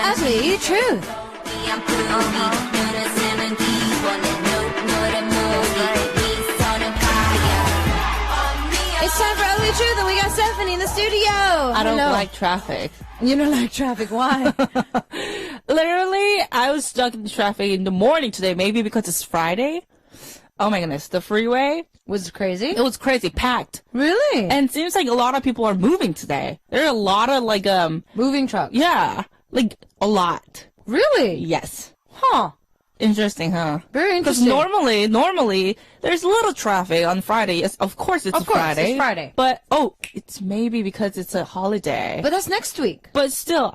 Ugly truth. It's time for Ugly Truth, and we got Stephanie in the studio. I don't like traffic. You don't like traffic. Why? Literally, I was stuck in traffic in the morning today, maybe because it's Friday. Oh my goodness, the freeway Was it crazy? it was crazy, packed. Really? And it seems like a lot of people are moving today. There are a lot of moving trucks. yeah, like a lot. Really? Yes. Huh. Interesting, huh? Very Because interesting. normally, there's little traffic on Friday. Yes, of course it's Friday. It's Friday. But, it's maybe because it's a holiday. But that's next week. But still,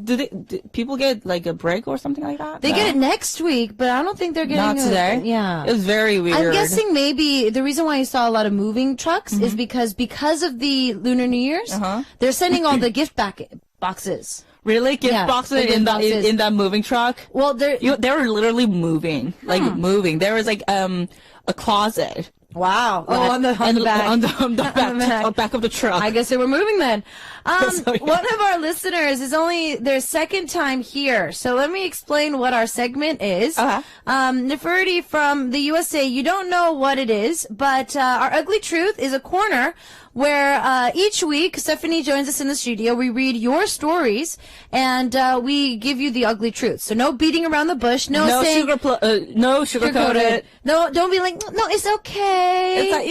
do people get like a break or something like that? They No? get it next week, but I don't think they're getting Not today? Yeah. It was very weird. I'm guessing maybe the reason why you saw a lot of moving trucks is because of the Lunar New Year's, they're sending all the gift boxes. Really? Gift Yeah, boxes the gift in boxes. in that moving truck? Well, They were literally moving. Like moving. There was like a closet. wow. Oh, on the back. On the back of the truck. I guess they were moving then. So, yeah. One of our listeners is only their second time here. So let me explain what our segment is. Nefertiti from the USA, you don't know what it is, but our Ugly Truth is a corner where each week Stephanie joins us in the studio. We read your stories and we give you the ugly truth. So no beating around the bush, no saying no sugar-coated. No, don't be like, no, it's okay.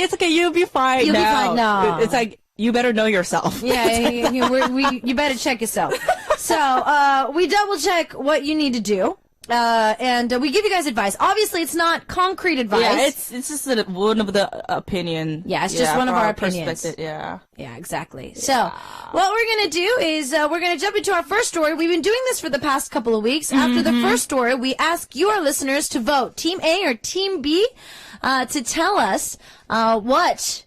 It's okay, you'll be fine You'll be now. fine now. It's like, you better know yourself. Yeah, you better check yourself. So we double check what you need to do. And we give you guys advice. Obviously, it's not concrete advice. Yeah, it's just one of the opinion. Yeah, it's just one of from our opinions. perspective. Yeah. Yeah, exactly. So what we're going to do is we're going to jump into our first story. We've been doing this for the past couple of weeks. After the first story, we ask you, our listeners, to vote Team A or Team B to tell us what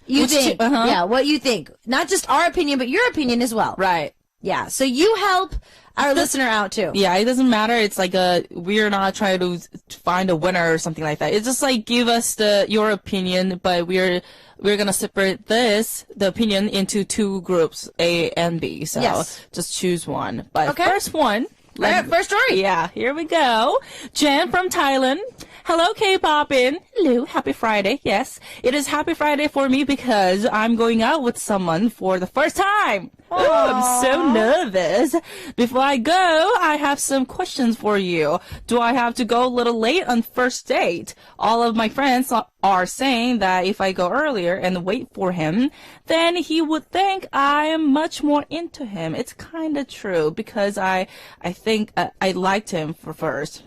you think. Yeah, what you think. Not just our opinion, but your opinion as well. Right. Yeah, so you help our listener out too. Yeah, it doesn't matter. It's like we're not trying to find a winner or something like that. It's just like give us your opinion, but we're gonna separate the opinion into two groups, A and B. So just choose one. But first one. All right, first story. Yeah, here we go. Jen from Thailand. Hello, K-poppin. Hello, happy Friday. Yes, it is happy Friday for me because I'm going out with someone for the first time. Oh, I'm so nervous. Before I go, I have some questions for you. Do I have to go a little late on first date? All of my friends are saying that if I go earlier and wait for him, then he would think I am much more into him. It's kind of true because I think I liked him first.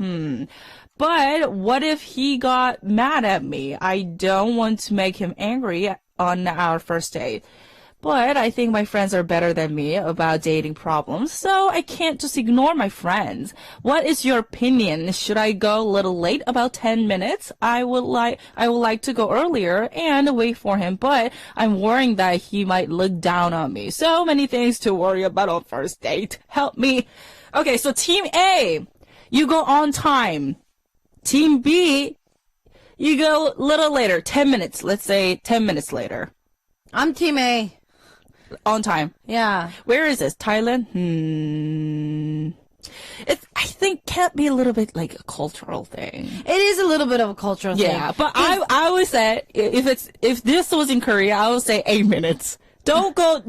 But what if he got mad at me? I don't want to make him angry on our first date. But I think my friends are better than me about dating problems, so I can't just ignore my friends. What is your opinion? Should I go a little late, about 10 minutes? I would like to go earlier and wait for him, but I'm worrying that he might look down on me. So many things to worry about on first date. Help me. Okay, so Team A, you go on time. Team B, you go a little later, 10 minutes. Let's say 10 minutes later. I'm Team A. On time. Yeah. Where is this? Thailand? I think can't be a little bit like a cultural thing. It is a little bit of a cultural thing. Yeah, but I would say if this was in Korea, I would say 8 minutes. Don't go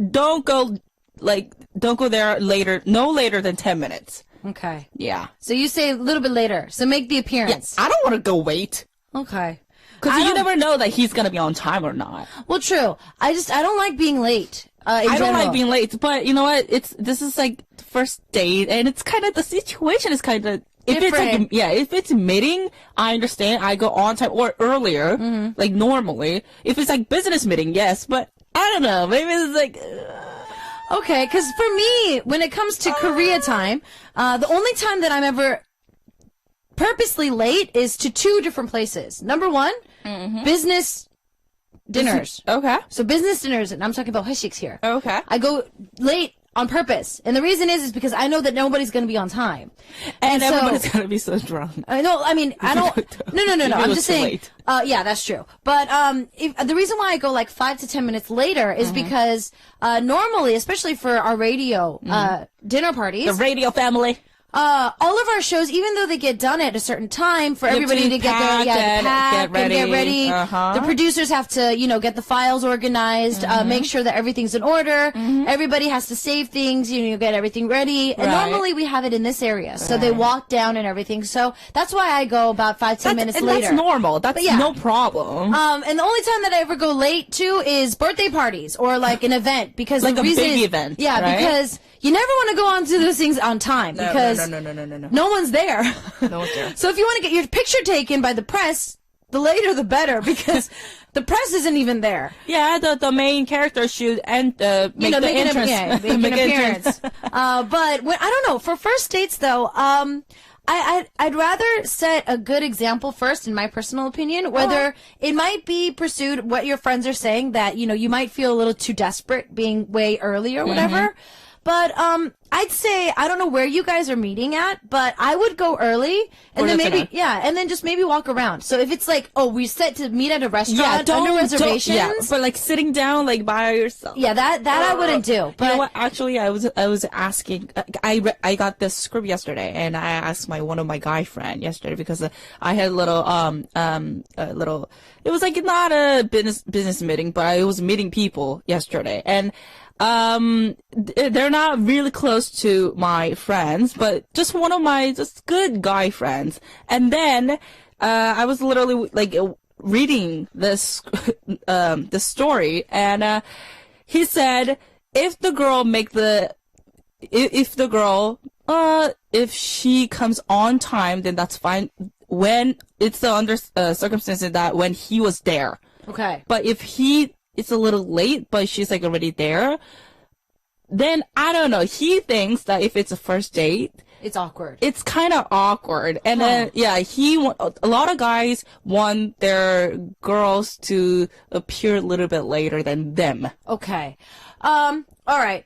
there later, no later than 10 minutes. Okay. Yeah. So you say a little bit later. So make the appearance. Yeah, I don't want to go wait. Okay. Because you never know that he's going to be on time or not. Well, true. I don't like being late. I don't like being late, but you know what? This is like the first date, and it's kind of, the situation is kind of, if it's meeting, I understand. I go on time or earlier, like normally. If it's like business meeting, yes, but I don't know. Maybe it's like, okay, because for me, when it comes to Korea time, the only time that I'm ever purposely late is to two different places. Number one, business dinners. Okay. So business dinners, and I'm talking about 회식s here. Okay. I go late on purpose. And the reason is because I know that nobody's going to be on time. And everybody's going to be so drunk. I know. I mean, I don't. No. I'm just saying. Yeah, that's true. But the reason why I go like 5 to 10 minutes later is because normally, especially for our radio dinner parties, the radio family. All of our shows, even though they get done at a certain time for everybody to get there, get ready. The producers have to, get the files organized, make sure that everything's in order. Everybody has to save things, get everything ready. And normally we have it in this area. So they walk down and everything. So that's why I go about 5-10 minutes later. That's normal. That's no problem. And the only time that I ever go late too is birthday parties or like an event because like the reason big event. Yeah, right? because you never want to go on to those things on time because no one's there. No one's there. So if you want to get your picture taken by the press, the later the better because the press isn't even there. Yeah, the main character should make the entrance. Make an appearance. But when, I don't know, for first dates though, I'd rather set a good example first, in my personal opinion, whether it might be pursued what your friends are saying that, you might feel a little too desperate being way early or whatever. But I'd say, I don't know where you guys are meeting at, but I would go early and then and then just maybe walk around. So if it's like, we set to meet at a restaurant under reservations. But like sitting down like by yourself. Yeah, that I wouldn't do. But you know what? Actually, I was asking. I got this script yesterday, and I asked one of my guy friend yesterday because I had a little It was like not a business meeting, but I was meeting people yesterday, and they're not really close to my friends, but just one of my just good guy friends. And then I was literally like reading this the story, and he said if she comes on time, then that's fine. When it's the circumstances that when he was there. Okay. But if it's a little late, but she's like already there, then I don't know. He thinks that if it's a first date, it's awkward. It's kind of awkward. And then, a lot of guys want their girls to appear a little bit later than them. Okay. All right.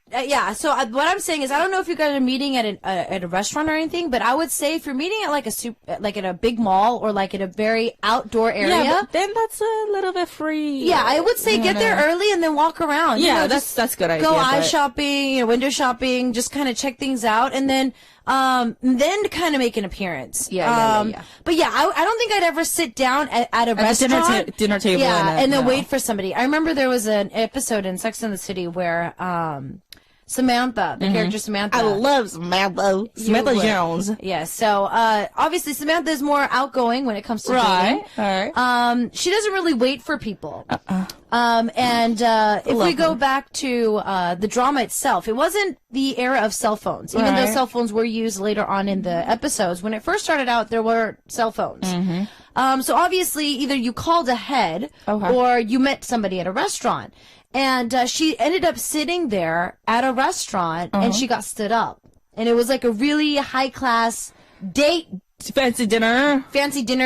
So what I'm saying is, I don't know if you guys are meeting at a restaurant or anything, but I would say if you're meeting at like at a big mall or like in a very outdoor area, but then that's a little bit free. Yeah, I would say get there early and then walk around. Yeah, that's a good idea. Go eye shopping, window shopping, just kind of check things out, and then kind of make an appearance. Yeah. But yeah, I don't think I'd ever sit down at a restaurant. Dinner table. Yeah, and then wait for somebody. I remember there was an episode in Sex and the City where, Samantha, the character Samantha. I love Samantha. Samantha Jones. Yeah, so, obviously Samantha is more outgoing when it comes to dating. Right. She doesn't really wait for people. If we go back to, the drama itself, it wasn't the era of cell phones, even though cell phones were used later on in the episodes. When it first started out, there were cell phones. So obviously either you called ahead or you met somebody at a restaurant. And she ended up sitting there at a restaurant, and she got stood up. And it was like a really high-class date. Fancy dinner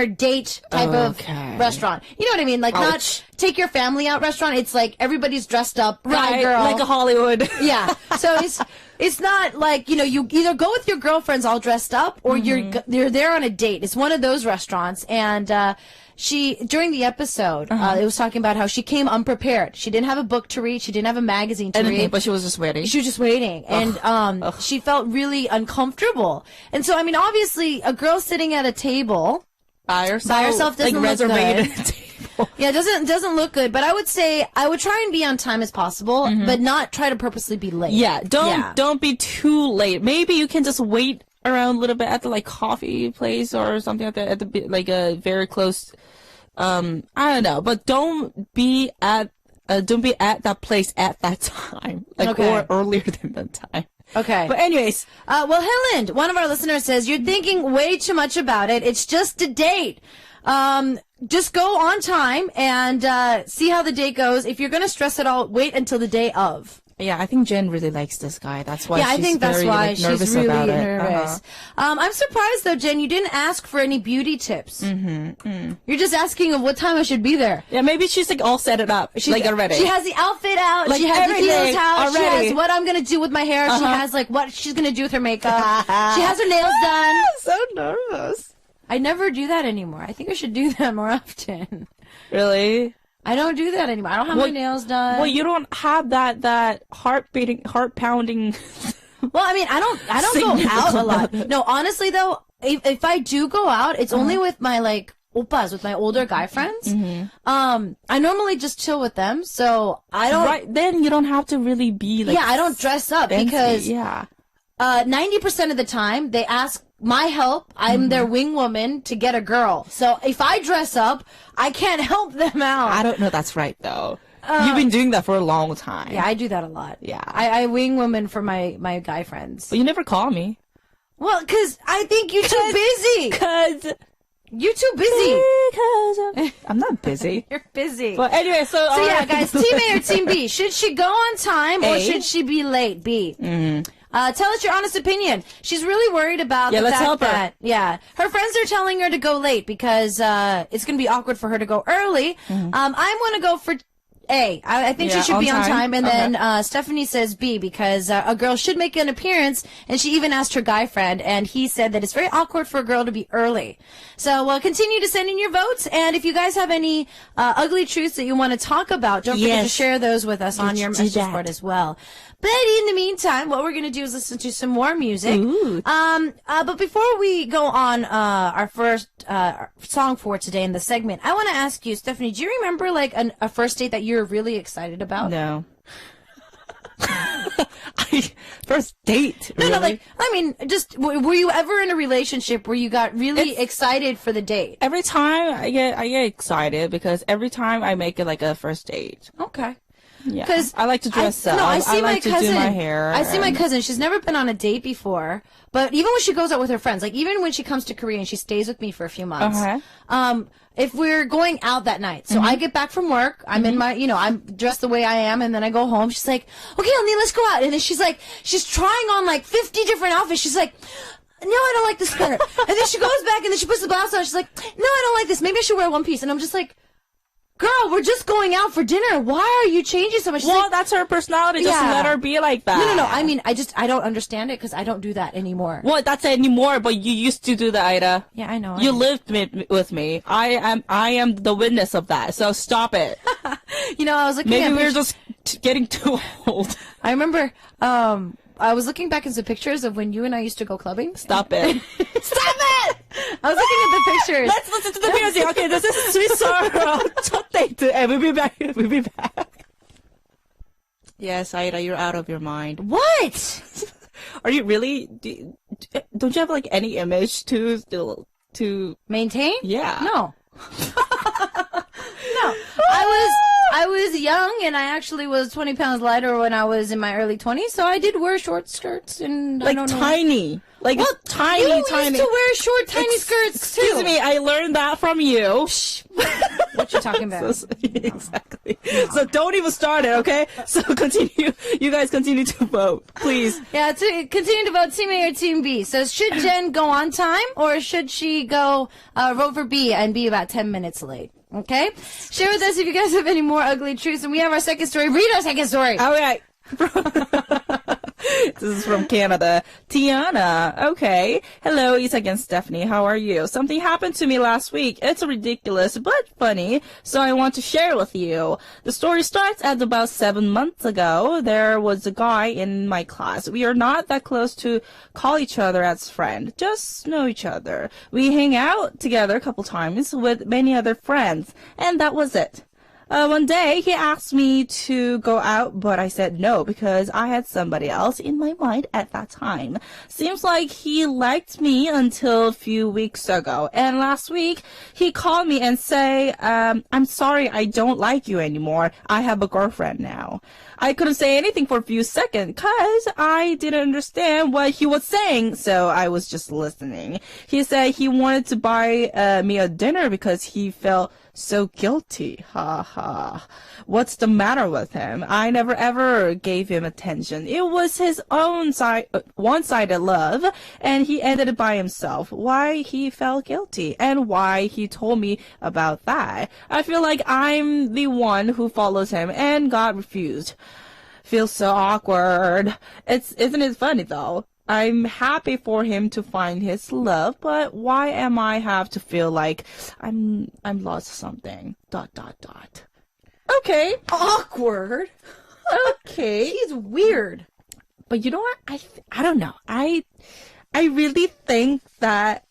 date type of restaurant. You know what I mean? Like not take your family out restaurant. It's like everybody's dressed up, guy, girl. Like a Hollywood. Yeah. So it's not like, you either go with your girlfriends all dressed up or you're there on a date. It's one of those restaurants. And, during the episode, it was talking about how she came unprepared. She didn't have a book to read. She didn't have a magazine to read. But she was just waiting. She was just waiting. And, she felt really uncomfortable. And so, I mean, obviously, a girl sitting at a table by herself doesn't like look reservated good. Table. Yeah, it doesn't look good. But I would say I would try and be on time as possible, but not try to purposely be late. Yeah, don't be too late. Maybe you can just wait around a little bit at the like coffee place or something like that, at the like a very close. I don't know, but don't be at that place at that time, or earlier than that time. Okay. But anyways, well, Hilland, one of our listeners says you're thinking way too much about it. It's just a date. just go on time and see how the date goes. If you're gonna stress it out, wait until the day of. Yeah, I think Jen really likes this guy. That's why. Yeah, she's I think that's very, why like, nervous she's really about nervous. It. Uh-huh. I'm surprised though, Jen. You didn't ask for any beauty tips. You're just asking of what time I should be there. Yeah, maybe she's like all set it up, like already. She has the outfit out. Like she has everything the heels out. already. She has what I'm gonna do with my hair. She has like what she's gonna do with her makeup. She has her nails done. So nervous. I never do that anymore. I think I should do that more often. Really? I don't do that anymore. I don't have my nails done. Well, you don't have that heart pounding. Well, I mean, I don't go out a lot. No, honestly though, if I do go out, it's only with my like oppas, with my older guy friends. I normally just chill with them, so I don't. Right then, you don't have to really be like. Yeah, I don't dress up fancy, because 90% of the time they ask my help. I'm their wing woman to get a girl. So if I dress up, I can't help them out. I don't know. That's right though. You've been doing that for a long time. Yeah, I do that a lot. Yeah, I wing woman for my guy friends. But you never call me. Well, cause I think you're too busy. Cause you're too busy. Because I'm not busy. You're busy. But anyway, so yeah, guys, Team A or Team B? Should she go on time or should she be late? B. Tell us your honest opinion. She's really worried about the fact that her friends are telling her to go late because it's going to be awkward for her to go early. I'm going to go for A. I think she should be on time. And then Stephanie says B because a girl should make an appearance. And she even asked her guy friend, and he said that it's very awkward for a girl to be early. So continue to send in your votes. And if you guys have any ugly truths that you want to talk about, don't forget to share those with us on your message board as well. But in the meantime, what we're going to do is listen to some more music. But before we go on our first song for today in the segment, I want to ask you, Stephanie, do you remember like a first date that you're really excited about? No. First date? Really? No, like, I mean, just, were you ever in a relationship where you got really excited for the date? Every time I get excited because every time I make it like a first date. Okay. Yeah, because I like to dress up. No, I see my my cousin. To do my hair. I see my cousin. She's never been on a date before, but even when she goes out with her friends, like even when she comes to Korea and she stays with me for a few months, if we're going out that night, so I get back from work, I'm in my, I'm dressed the way I am, and then I go home. She's like, "Okay, Eleni, let's go out," and then she's like, she's trying on like 50 different outfits. She's like, "No, I don't like this skirt," and then she goes back and then she puts the blouse on. She's like, "No, I don't like this. Maybe I should wear one piece," and I'm just like, girl, we're just going out for dinner. Why are you changing so much? She's like, that's her personality. Just let her be like that. No. I mean, I don't understand it because I don't do that anymore. Well, that's anymore, but you used to do that, Ida. Yeah, I know. You lived with me. I am the witness of that. So stop it. I was looking Maybe we're just getting too old. I remember, I was looking back at some pictures of when you and I used to go clubbing. Stop it. Stop it! I was looking at the pictures. Let's listen to the music. Okay, this is Sweet Sorrow. 첫 date. And we'll be back. We'll be back. Yes, Aida, you're out of your mind. What? Are you really? Don't you have like any image to maintain? Yeah. No. No. I was young, and I actually was 20 pounds lighter when I was in my early 20s, so I did wear short skirts and like tiny. Like tiny. You used to wear short, tiny skirts too. Excuse me, I learned that from you. What you talking about? Exactly. No. So don't even start it, okay? So continue. You guys continue to vote, please. Yeah, continue to vote Team A or Team B. So should Jen go on time, or should she go vote for B and be about 10 minutes late? Okay? Share with us if you guys have any more ugly truths. And we have our second story. Read our second story. All right. This is from Canada. Tiana. Okay. Hello, Isak and Stephanie. How are you? Something happened to me last week. It's ridiculous, but funny, so I want to share with you. The story starts at about 7 months ago. There was a guy in my class. We are not that close to call each other as friends, just know each other. We hang out together a couple times with many other friends, and that was it. One day, he asked me to go out, but I said no because I had somebody else in my mind at that time. Seems like he liked me until a few weeks ago. And last week, he called me and say, I'm sorry, I don't like you anymore. I have a girlfriend now. I couldn't say anything for a few seconds because I didn't understand what he was saying, so I was just listening. He said he wanted to buy me a dinner because he felt so guilty. Ha ha. What's the matter with him? I never ever gave him attention. It was his own one-sided love, and he ended it by himself. Why he felt guilty and why he told me about that. I feel like I'm the one who follows him and God refused. Feels so awkward. Isn't it funny though? I'm happy for him to find his love, but why am I have to feel like I'm lost something? ... Okay. Awkward. Okay. He's weird. But you know what? I don't know. I really think that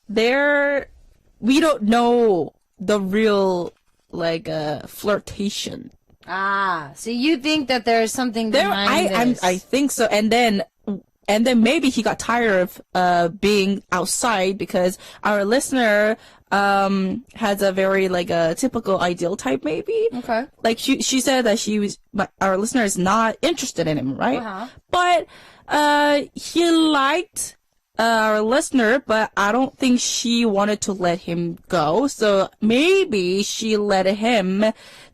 we don't know the real flirtation. Ah, so you think that there's something behind this? I think so. And then maybe he got tired of being outside because our listener has a very a typical ideal type maybe. Okay. Like she said that our listener is not interested in him, right? Uh-huh. But he liked our listener, but I don't think she wanted to let him go. So maybe she let him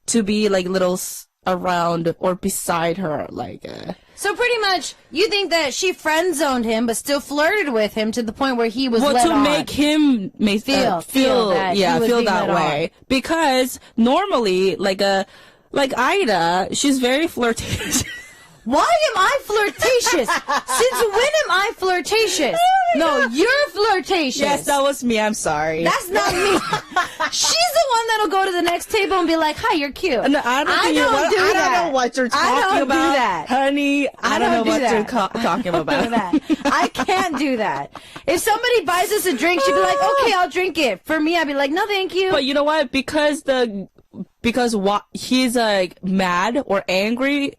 to be little around or beside her, So pretty much, you think that she friend zoned him, but still flirted with him to the point where he was let on. Make him feel that way. Because normally, Ida, she's very flirtatious. Why am I flirtatious? Since when am I flirtatious? No, you're flirtatious. Yes, that was me. I'm sorry. That's not me. She's the one that'll go to the next table and be like, "Hi, you're cute." No, I don't know what you're talking about, do that. honey. I don't know what you're talking about. I can't do that. If somebody buys us a drink, she'd be like, "Okay, I'll drink it." For me, I'd be like, "No, thank you." But you know what? Because what he's mad or angry,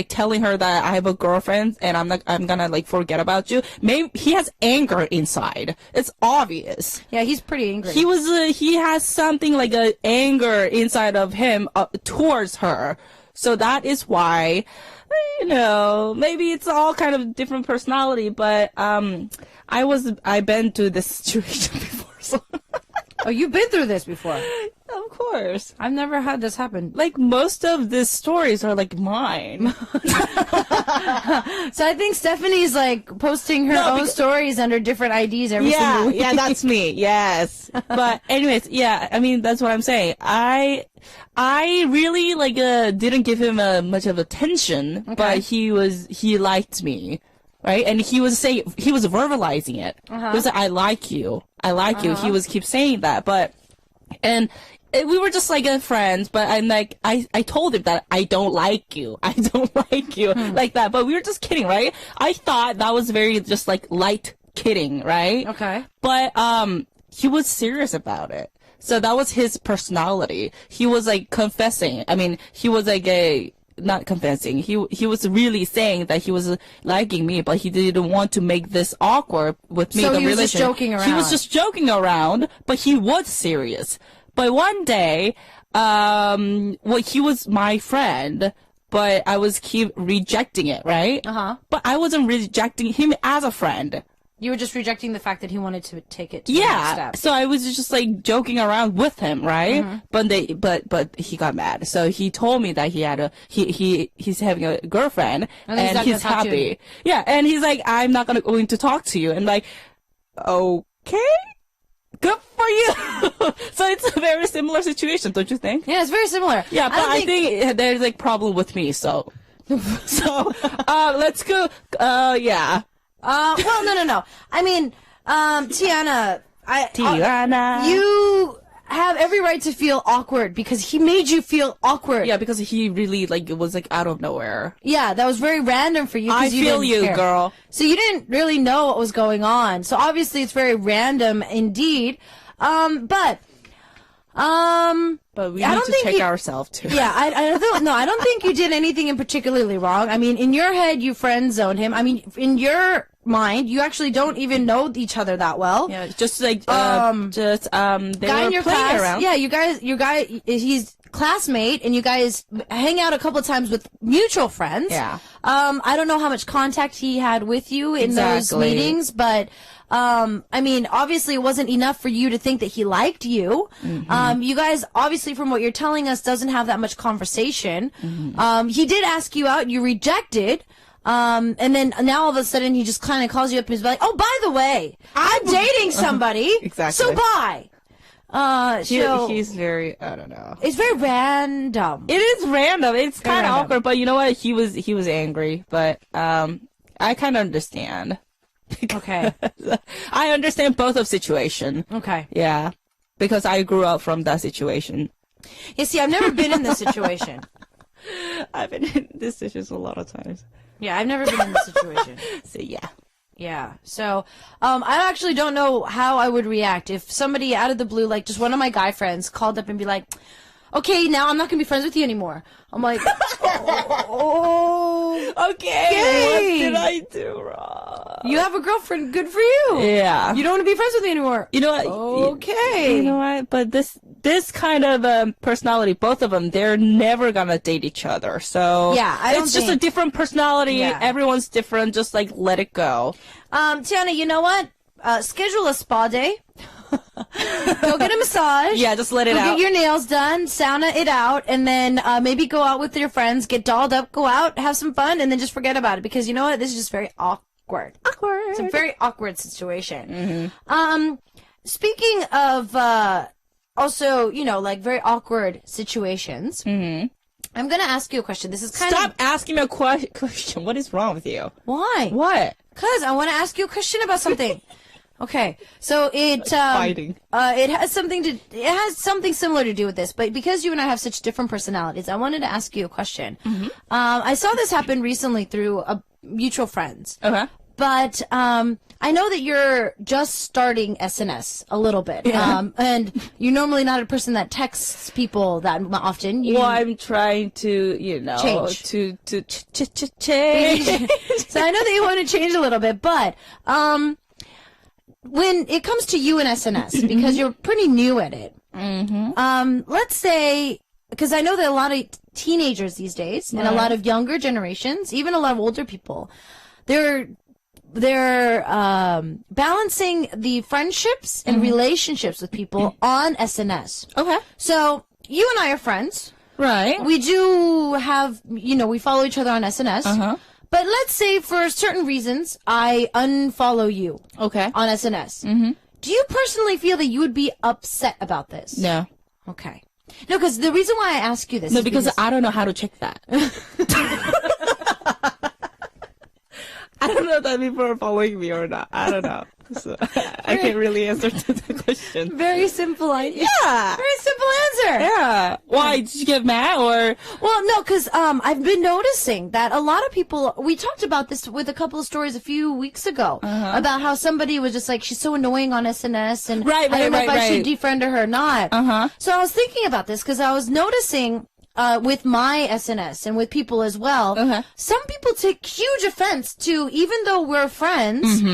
telling her that I have a girlfriend and I'm gonna forget about you. Maybe he has anger inside. It's obvious. Yeah, he's pretty angry. He has something a anger inside of him towards her. So that is why, maybe it's all kind of different personality. But I've been through this situation before. So. Oh, you've been through this before. Of course. I've never had this happen. Most of these stories are mine. So I think Stephanie's posting her own stories under different IDs every single week. Yeah, that's me. Yes. But anyways, yeah, I mean, that's what I'm saying. I really didn't give him much of attention, okay. But he liked me. Right? And he was verbalizing it. Uh-huh. He was like, I like you. I like you. He keep saying that. We were just friends, but I told him that I don't like you. I don't like you. Like that. But we were just kidding, right? I thought that was very just light kidding, right? Okay. But, he was serious about it. So that was his personality. He was confessing. I mean, he was not confessing. He was really saying that he was liking me, but he didn't want to make this awkward with me. So he was just joking around. He was just joking around, but he was serious. But one day, he was my friend, but I was keep rejecting it, right? Uh-huh. But I wasn't rejecting him as a friend. You were just rejecting the fact that he wanted to take it to the next step. So I was just joking around with him, right? Mm-hmm. But he got mad. So he told me that he's having a girlfriend and he's happy. Yeah, and he's like, I'm not going to talk to you. And okay. Good for you. So it's a very similar situation, don't you think? Yeah, it's very similar. Yeah, but I think there's problem with me. So let's go. Yeah. Well, no. I mean, Tiana, Tiana, you have every right to feel awkward because he made you feel awkward. Yeah, because he really it was out of nowhere. Yeah, that was very random for you. I feel you, girl. So you didn't really know what was going on. So obviously it's very random indeed. But But we need to check ourselves too. Yeah, I don't think you did anything in particularly wrong. I mean, in your head, you friend zoned him. I mean, in your mind, you actually don't even know each other that well. Yeah, just like, they guy were in your playing class, around. Yeah, you guys, he's classmate, and you guys hang out a couple of times with mutual friends. Yeah. I don't know how much contact he had with you in those meetings, but I mean, obviously it wasn't enough for you to think that he liked you. Mm-hmm. You guys, obviously from what you're telling us, doesn't have that much conversation. Mm-hmm. He did ask you out, you rejected. And then now all of a sudden he just kind of calls you up and he's like, oh, by the way, I'm dating somebody. Exactly. So bye. He's very, I don't know. It's very random. It is random. It's kind of awkward, but you know what? He was angry, but, I kind of understand. Okay. I understand both of situation. Okay. Yeah. Because I grew up from that situation. You see, I've never been in this situation. I've been in this situation a lot of times. Yeah, I've never been in this situation. So, yeah. Yeah. So, I actually don't know how I would react if somebody out of the blue, like just one of my guy friends called up and be like, okay, now I'm not going to be friends with you anymore. I'm like, oh, okay. What did I do wrong? You have a girlfriend. Good for you. Yeah. You don't want to be friends with me anymore. You know what? Okay. You know what? But this kind of personality, both of them, they're never going to date each other. So yeah, it's just a different personality. Yeah. Everyone's different. Just like let it go. Tiana, you know what? Schedule a spa day. Go get a massage. Yeah, just let it out. Get your nails done, sauna it out, and then maybe go out with your friends, get dolled up, go out, have some fun, and then just forget about it. Because you know what? This is just very awkward. It's a very awkward situation. Mm-hmm. Speaking of also, you know, like very awkward situations. Mm-hmm. I'm gonna ask you a question. This is Stop asking me a question. What is wrong with you? Why? What? Because I want to ask you a question about something. Okay, so it has something similar to do with this, but because you and I have such different personalities, I wanted to ask you a question. Mm-hmm. I saw this happen recently through mutual friends. Okay. But I know that you're just starting SNS a little bit, and you're normally not a person that texts people that often. Well, I'm trying to, you know, change. to change. So I know that you want to change a little bit, but when it comes to you and SNS, because you're pretty new at it, let's say, because I know that a lot of teenagers these days, and a lot of younger generations, even a lot of older people, they're balancing the friendships and relationships with people on SNS. Okay. So you and I are friends. Right. We do have, you know, we follow each other on SNS. But let's say for certain reasons, I unfollow you. Okay. On SNS. Mm-hmm. Do you personally feel that you would be upset about this? No. Okay. No, because the reason why I ask you this is because I don't know how to check that. I don't know that people are following me or not. I don't know. So I can't really answer to the question. Very simple idea. Yeah. Very simple answer. Yeah. Why? Did you get mad or? Well, no, because I've been noticing that a lot of people, we talked about this with a couple of stories a few weeks ago about how somebody was just like, she's so annoying on SNS and I don't know if I should defriend her or not. So I was thinking about this because I was noticing with my SNS and with people as well, some people take huge offense to, even though we're friends,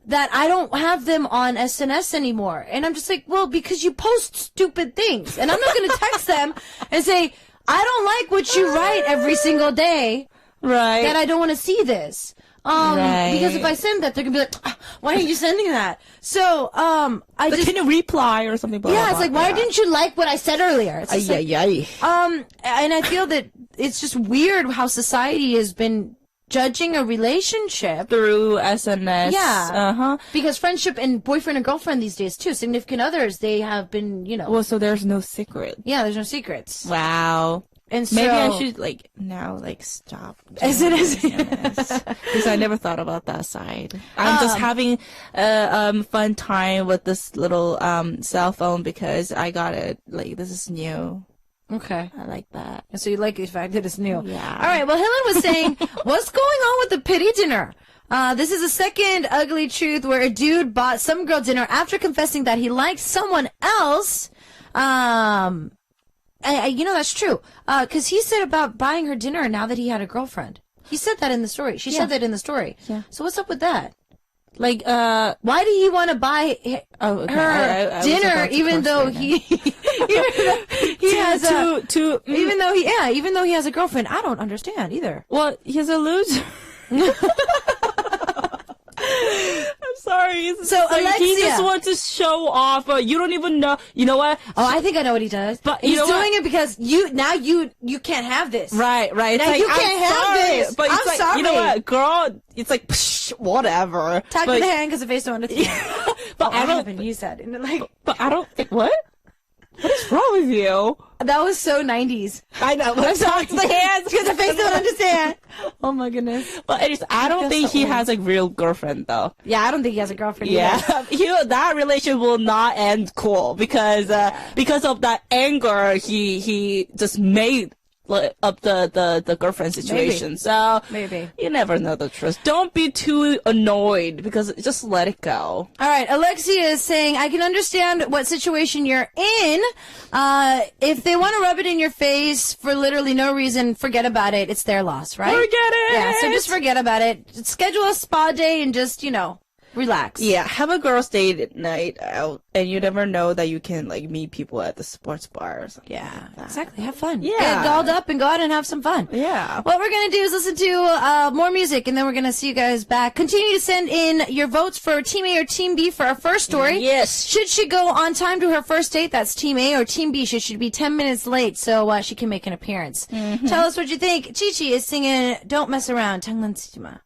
that I don't have them on SNS anymore. And I'm just like, well, because you post stupid things. And I'm not going to text them and say, I don't like what you write every single day. Right. That I don't want to see this. Because if I send that, they're going to be like, why are you sending that? So, can you reply or something? Blah, it's like, why didn't you like what I said earlier? It's just and I feel that it's just weird how society has been judging a relationship through SNS. Yeah. Because friendship and boyfriend and girlfriend these days too, significant others, they have been, you know. Well, so there's no secret. Yeah, there's no secrets. Wow. And so, maybe I should stop SNS because I never thought about that side. I'm just having a fun time with this little cell phone because I got it. Like, this is new. Okay. I like that. And so you like the fact that it's new. Yeah. All right. Well, Helen was saying, what's going on with the pity dinner? This is a second ugly truth where a dude bought some girl dinner after confessing that he liked someone else. That's true. Because he said about buying her dinner now that he had a girlfriend. He said that in the story. She said that in the story. Yeah. So what's up with that? Like, why did he want to buy her dinner even though he has even though he has a girlfriend? I don't understand either. Well, he's a loser. I'm sorry. So Alexia, he just wants to show off. You don't even know. You know what? Oh, I think I know what he does. But he's doing it because you can't have this. Right. It's now like, you can't have this. But it's I'm like, sorry. you know what, girl? It's like, psh, whatever. Talk to the hand because the face don't understand. But I don't. haven't used that. But I don't think what. What is wrong with you? That was so 90s. I know. Let's talk to the hands because the face don't understand. Oh my goodness. But I don't think he has a real girlfriend though. Yeah, I don't think he has a girlfriend. Yeah, that relationship will not end cool because of that anger he just made up the girlfriend situation. Maybe. So maybe you never know the truth. Don't be too annoyed because just let it go. All right, Alexia is saying I can understand what situation you're in. If they want to rub it in your face for literally no reason, forget about it. It's their loss, right? Forget it. Yeah, so just forget about it. Schedule a spa day and just relax. Yeah, have a girls' date night out, and you never know that you can meet people at the sports bar or something. Yeah, exactly. Have fun. Yeah, get dolled up and go out and have some fun. Yeah. What we're gonna do is listen to more music, and then we're gonna see you guys back. Continue to send in your votes for Team A or Team B for our first story. Yes. Should she go on time to her first date? That's Team A, or Team B. Should she be 10 minutes late so she can make an appearance? Mm-hmm. Tell us what you think. Chi-Chi is singing "Don't Mess Around." 장난치지 마.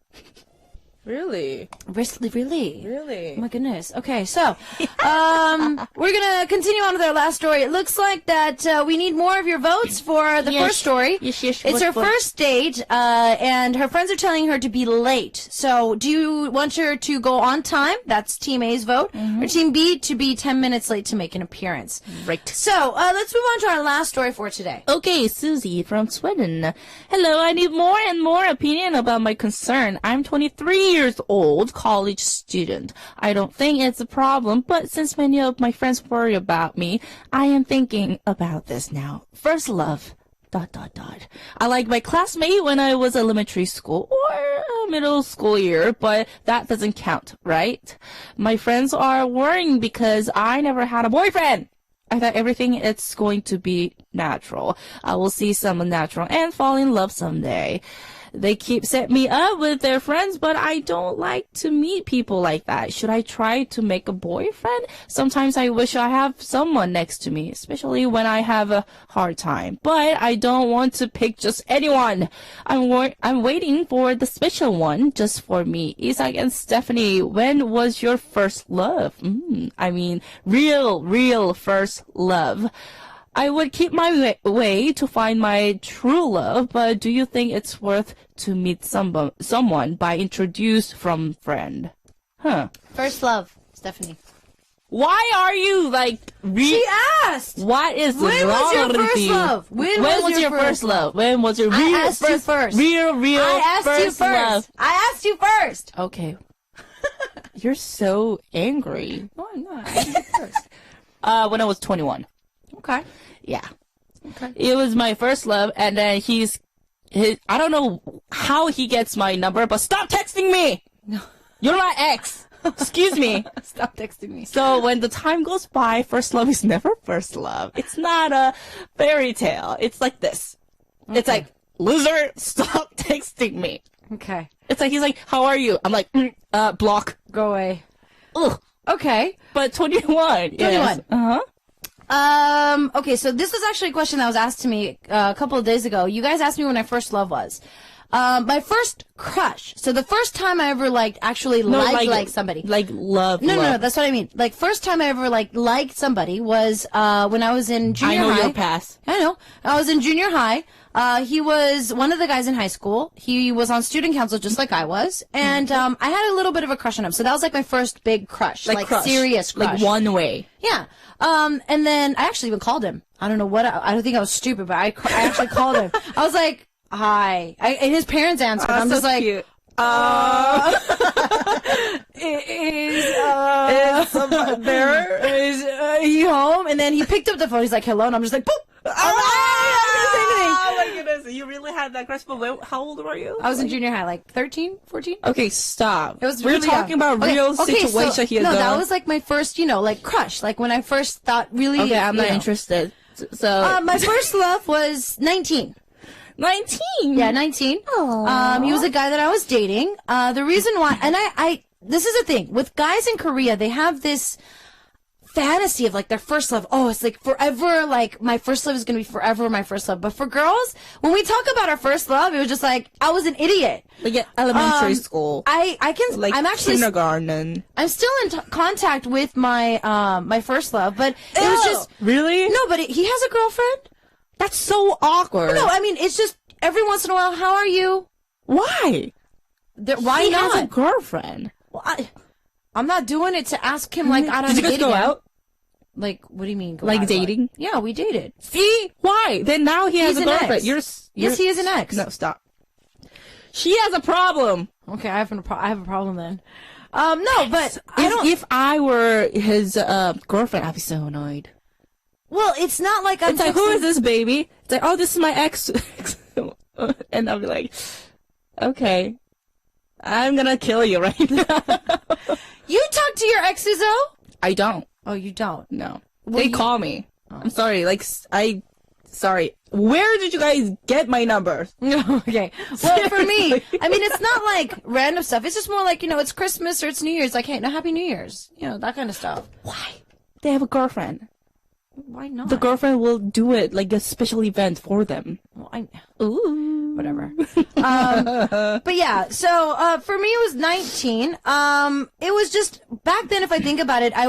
Really? Really? Oh my goodness. Okay, so we're gonna continue on with our last story. It looks like that we need more of your votes for the first story. Yes. It's her first date, and her friends are telling her to be late. So, do you want her to go on time? That's Team A's vote, or Team B to be 10 minutes late to make an appearance. Right. So, let's move on to our last story for today. Okay, Susie from Sweden. Hello, I need more and more opinion about my concern. I'm 23 years old, college student. I don't think it's a problem, but since many of my friends worry about me, I am thinking about this now. First love. ... I liked my classmate when I was elementary school or middle school year, but that doesn't count, right? My friends are worrying because I never had a boyfriend. I thought everything is going to be natural. I will see someone natural and fall in love someday. They keep setting me up with their friends, but I don't like to meet people like that. Should I try to make a boyfriend? Sometimes I wish I have someone next to me, especially when I have a hard time. But I don't want to pick just anyone. I'm waiting for the special one just for me. Isaac and Stephanie, when was your first love? I mean, real first love. I would keep my way to find my true love, but do you think it's worth to meet someone by introduced from friend? Huh. First love, Stephanie. Why are you She asked! What is wrong with you? When was your first love? When was your first love? When was your I asked you first. Real I asked first you first. love? I asked you first. Okay. You're so angry. No, I'm not. I asked you first. When I was 21. Okay. Yeah. Okay. It was my first love, and then I don't know how he gets my number, but stop texting me! No. You're my ex! Excuse me. Stop texting me. So when the time goes by, first love is never first love. It's not a fairy tale. It's like this. Okay. It's like, loser, stop texting me. Okay. It's like, he's like, how are you? I'm like, block. Go away. Ugh. Okay. But 21. 21. Yes. Uh-huh. Okay, so this was actually a question that was asked to me a couple of days ago. You guys asked me when my first love was. My first crush. So the first time I ever liked somebody. Like love. No, that's what I mean. Like first time I ever liked somebody was when I was in junior high. I know your past. I know. I was in junior high. He was one of the guys in high school. He was on student council just like I was. And I had a little bit of a crush on him. So that was like my first big crush. Like crush. Serious crush. Like one way. Yeah. And then I actually even called him. I don't know what, I don't think I was stupid, but I actually called him. I was like, hi. And his parents answered. I'm so just like, cute. Is someone there? Is he home? And then he picked up the phone. He's like, hello. And I'm just like, boop. Oh my goodness. You really had that crush, but how old were you? I was in junior high, like 13, 14. Okay, stop. It was We're really talking about real situation here, no, though. that was like my first, like crush. Like when I first thought really. Okay, I'm not interested. So. My first love was 19. 19? Yeah, 19. He was a guy that I was dating. The reason why, and this is the thing with guys in Korea, they have this fantasy of like their first love. Oh, it's like forever. Like my first love is going to be forever my first love. But for girls, when we talk about our first love, it was just like, I was an idiot. Like elementary school. I'm actually kindergarten. I'm still in contact with my, my first love, but it was just. Really? No, but he has a girlfriend. That's so awkward. No, I mean, it's just every once in a while, how are you? Why? Why he not? has a girlfriend. Well, I'm not doing it to ask him, like, I don't know. Did you guys go out? Like, what do you mean? Like dating? Yeah, we dated. See? Why? Then now he has a girlfriend. Yes, he is an ex. No, stop. She has a problem. Okay, I have a problem then. No, but If I were his girlfriend, I'd be so annoyed. Well, it's not like I'm. It's like, who is this baby? It's like, oh, this is my ex. And I'll be like, okay, I'm gonna kill you right now. You talk to your exes, though? I don't. Oh, you don't? No. They call me. Oh. I'm sorry. Sorry. Where did you guys get my number? Okay. Well, for me, I mean, it's not like random stuff. It's just more like, it's Christmas or it's New Year's. Like, hey, no, Happy New Year's. That kind of stuff. Why? They have a girlfriend. Why not? The girlfriend will do it like a special event for them. Well, Ooh. Whatever. But yeah, so for me it was 19. It was just back then, if I think about it, I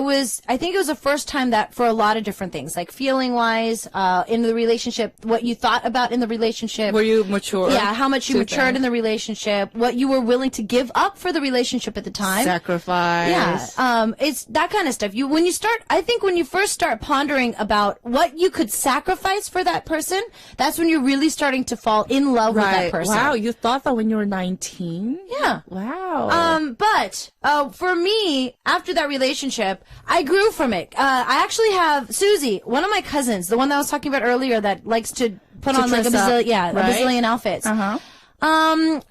think it was the first time that for a lot of different things, like feeling wise, in the relationship, what you thought about in the relationship. Were you mature? Yeah, how much you matured in the relationship, what you were willing to give up for the relationship at the time. Sacrifice. Yeah. It's that kind of stuff. I think when you first start pondering about what you could sacrifice for that person, that's when you're really starting to fall in love with that person. Wow, you thought that when you were 19? Yeah. Wow. But for me, after that relationship, I grew from it. I actually have Susie, one of my cousins, the one that I was talking about earlier that likes to put on like a bazillion outfits.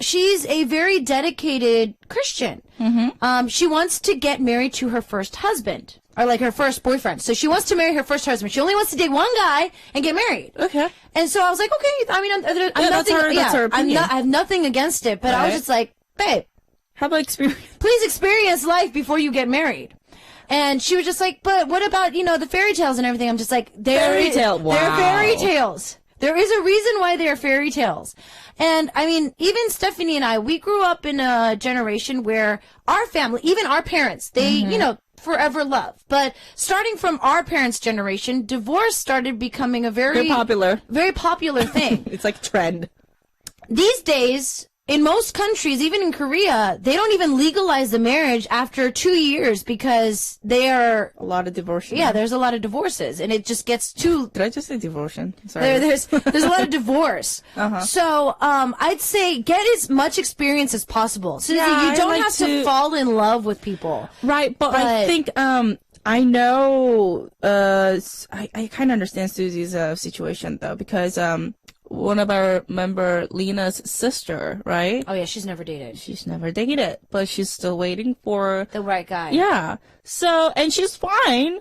She's a very dedicated Christian. Mm-hmm. She wants to get married to her first husband. Or like her first boyfriend. So she wants to marry her first husband. She only wants to date one guy and get married. Okay. And so I was like, okay. I mean, that's her opinion. I have nothing against it, but I was just like, babe, how about experience? Please experience life before you get married. And she was just like, but what about, the fairy tales and everything? I'm just like, fairy tale. Wow. They're fairy tales. There is a reason why they are fairy tales. And I mean, even Stephanie and I, we grew up in a generation where our family, even our parents, they, forever love. But starting from our parents' generation, divorce started becoming a very popular thing. It's like trend. These days, in most countries, even in Korea, they don't even legalize the marriage after 2 years because a lot of divorces. Yeah, there's a lot of divorces, and it just gets too. Did I just say divortion? Sorry. There's a lot of divorce. So I'd say get as much experience as possible. So you don't have to fall in love with people, right? But I think I know. I kind of understand Susie's situation though, because one of our member, Lena's sister, right? Oh yeah, she's never dated. But she's still waiting for the right guy. Yeah. So, and she's fine.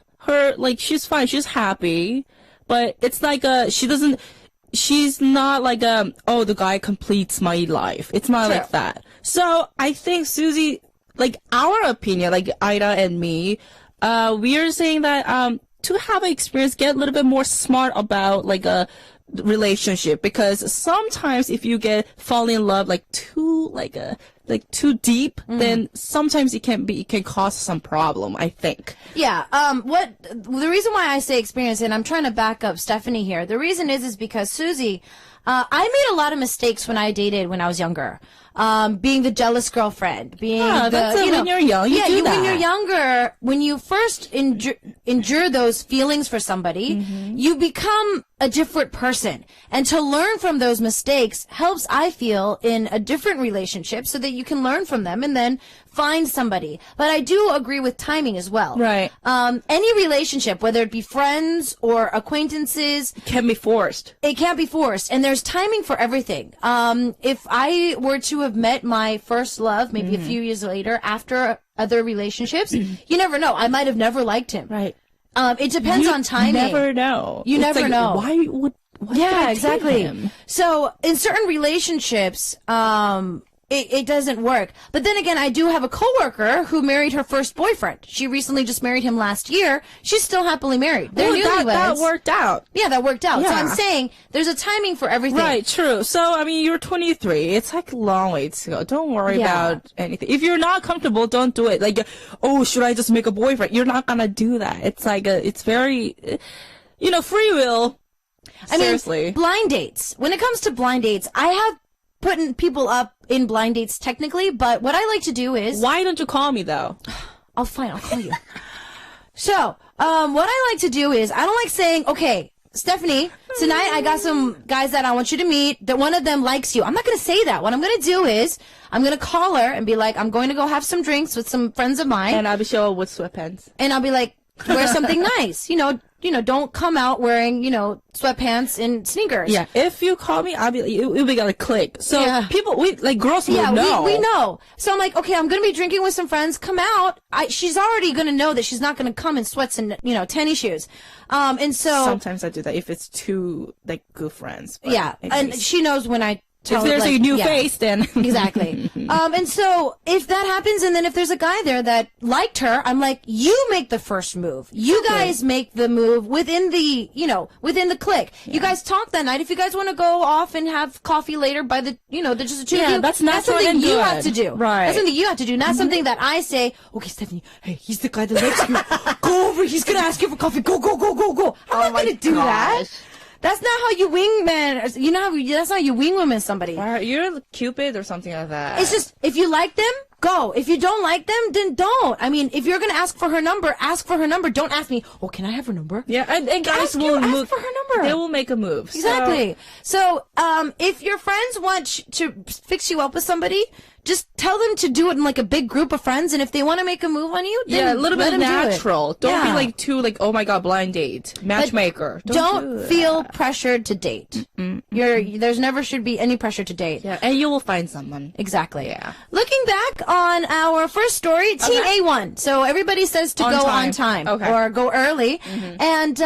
She's fine. She's happy. But it's like she's not like oh, the guy completes my life. It's not like that. So I think Susie, like our opinion, like Ida and me, we are saying that, to have an experience, get a little bit more smart about like a relationship, because sometimes if you fall in love too deep, then sometimes it can cause some problem, I think. Yeah. The reason why I say experience, and I'm trying to back up Stephanie here, the reason is because Susie, I made a lot of mistakes when I dated when I was younger. Being the jealous girlfriend, when you're young, when you're younger, when you first endure those feelings for somebody, you become a different person. And to learn from those mistakes helps, I feel, in a different relationship so that you can learn from them and then find somebody. But I do agree with timing as well. Right. Any relationship, whether it be friends or acquaintances, Can be forced. it can't be forced, and there's timing for everything. If I were to have met my first love maybe a few years later after other relationships, you never know. I might have never liked him. Right. It depends on timing. You never know. You never know. Why would I take exactly. him? So in certain relationships, it doesn't work. But then again, I do have a coworker who married her first boyfriend. She recently just married him last year. She's still happily married. They're newlyweds. That worked out. Yeah, that worked out. So Yeah. I'm saying there's a timing for everything. Right, true. So, I mean, you're 23. It's like a long way to go. Don't worry about anything. If you're not comfortable, don't do it. Like, oh, should I just make a boyfriend? You're not gonna do that. It's like it's very, free will. Seriously. I mean, blind dates. When it comes to blind dates, I have putting people up in blind dates technically, but what I like to do is... Why don't you call me, though? I'll call you. So, what I like to do is, I don't like saying, okay, Stephanie, tonight I got some guys that I want you to meet, that one of them likes you. I'm not going to say that. What I'm going to do is, I'm going to call her and be like, I'm going to go have some drinks with some friends of mine. And I'll be showing with sweatpants. And I'll be like, wear something nice. Don't come out wearing, sweatpants and sneakers. Yeah, if you call me, it'll be gonna click. So people, girls will know. We know. So I'm like, okay, I'm gonna be drinking with some friends. Come out. She's already gonna know that she's not gonna come in sweats and tennis shoes. And so sometimes I do that if it's two good friends. But yeah, and she knows when I. If there's a new face, then exactly. And so if that happens, and then if there's a guy there that liked her, I'm like, you make the first move. You guys make the move within the, within the clique. Yeah. You guys talk that night. If you guys want to go off and have coffee later by the, there's just the two of you. That's something you have to do. Right. That's something you have to do. Not something that I say, okay, Stephanie, hey, he's the guy that likes you. Go over. He's gonna ask you for coffee. Go. I'm not gonna do that. That's not how you wingman. That's not how you wing women somebody. You're Cupid or something like that. It's just, if you like them, go. If you don't like them, then don't. I mean, if you're going to ask for her number, ask for her number. Don't ask me, oh, can I have her number? Yeah, and guys will move. Ask for her number. They will make a move. Exactly. So, if your friends want to fix you up with somebody, just tell them to do it in a big group of friends, and if they want to make a move on you, then a little bit natural. Don't be too oh my god, blind date, matchmaker. Don't feel pressured to date. There's never should be any pressure to date. Yeah, and you will find someone. Exactly. Yeah. Looking back on our first story, Team A1. So everybody says to go on time or go early, and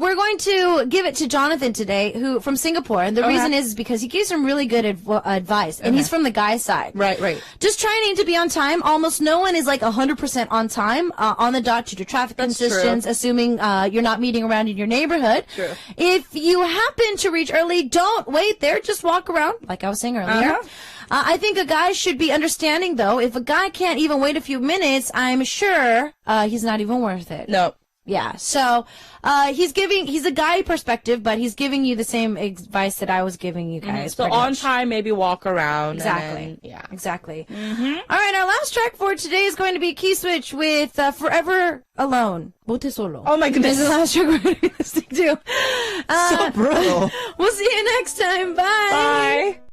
we're going to give it to Jonathan today, who from Singapore, and the reason is because he gives some really good advice, and he's from the guy's side. Right. Just try and aim to be on time. Almost no one is 100% on time, on the dot due to traffic congestions, assuming you're not meeting around in your neighborhood. True. If you happen to reach early, don't wait there. Just walk around, like I was saying earlier. I think a guy should be understanding, though. If a guy can't even wait a few minutes, I'm sure he's not even worth it. No. Yeah, so he's a guy perspective, but he's giving you the same advice that I was giving you guys. So on time, maybe walk around. Exactly. Exactly. All right, our last track for today is going to be Key Switch with Forever Alone. Bote Solo. Oh my goodness. This is the last track we're going to be listening to. So brutal. We'll see you next time. Bye. Bye.